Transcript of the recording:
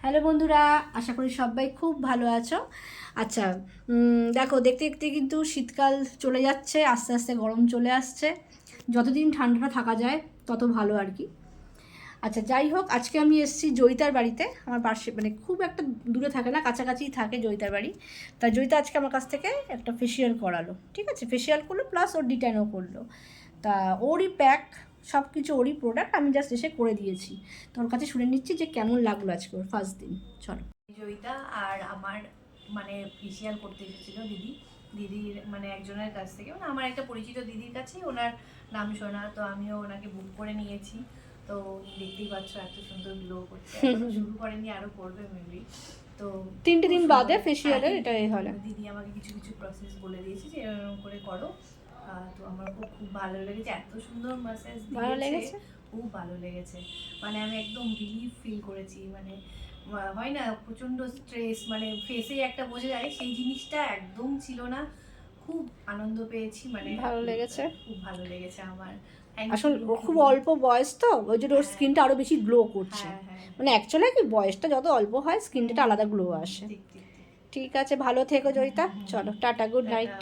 Hello বন্ধুরা, আশা করি সবাই খুব ভালো আছো। আচ্ছা, দেখো দেখতে দেখতে কিন্তু শীতকাল চলে যাচ্ছে, আস্তে আস্তে গরম চলে আসছে। যতদিন ঠান্ডাটা থাকা যায় তত ভালো আর কি। আচ্ছা, যাই হোক, আজকে আমি এসেছি জয়িতার বাড়িতে। আমার পাশে মানে খুব একটা দূরে থাকে না, কাছাকাছিই থাকে জয়িতার বাড়ি। তা জয়িতা আজকে আমার কাছ থেকে একটা ফেসিয়াল করালো, ঠিক আছে, ফেসিয়াল করলো প্লাস ওর ডিটাইনও করলো। তা ওরই প্যাক, সব কিছু ওরই প্রোডাক্ট, আমি জাস্ট এসে করে দিয়েছি। তোর কাছে শুনে নিচ্ছি যে কেমন লাগলো আজকে ওর ফার্স্ট দিন। চলো। জয়িতা আর আমার মানে ফেসিয়াল করতে এসেছিল দিদির মানে একজনের কাছ থেকে, মানে আমার একটা পরিচিত দিদির কাছে, ওনার নাম শোনা, তো আমিও ওনাকে বুক করে নিয়েছি। তো দেখতেই পাচ্ছ এত সুন্দর গ্লো করছে, এখনো শুরু করেনি, আরো করবে মেবি। তো 3টে খুব দিন সুন্দর। বাদে হ্যাঁ, ফেসিয়ালের এটাই হলে দিদি আমাকে কিছু কিছু প্রসেস বলে দিয়েছে যে এরকম করে করো। তো আমার খুব খুব ভালো লেগেছে, এত সুন্দর ম্যাসাজ ভালো দিয়েছে, লেগেছে। খুব ভালো লেগেছে। মানে আমি একদম রিলিফ ফিল করেছি। মানে হয় না প্রচন্ড স্ট্রেস, মানে ফেসে একটা বোঝা যায়, সেই জিনিসটা একদম ছিল না। খুব আনন্দ পেয়েছি, মানে ভালো লেগেছে। খুব ভালো লেগেছে আমার। থ্যাংক আসলে ইউ ও খুব দিদি। অল্প বয়স তো, ওই জন্য ওর হ্যাঁ স্কিনটা আরও বেশি গ্লো করছে। হ্যাঁ হ্যাঁ মানে অ্যাকচুয়ালি কি, বয়সটা যত অল্প হয় স্কিনটা আলাদা গ্লো আসে। ঠিক ঠিক ঠিক। ঠিক আছে, ভালো থেকো জয়িতা। চলো, টাটা, গুড টাটা। নাইট।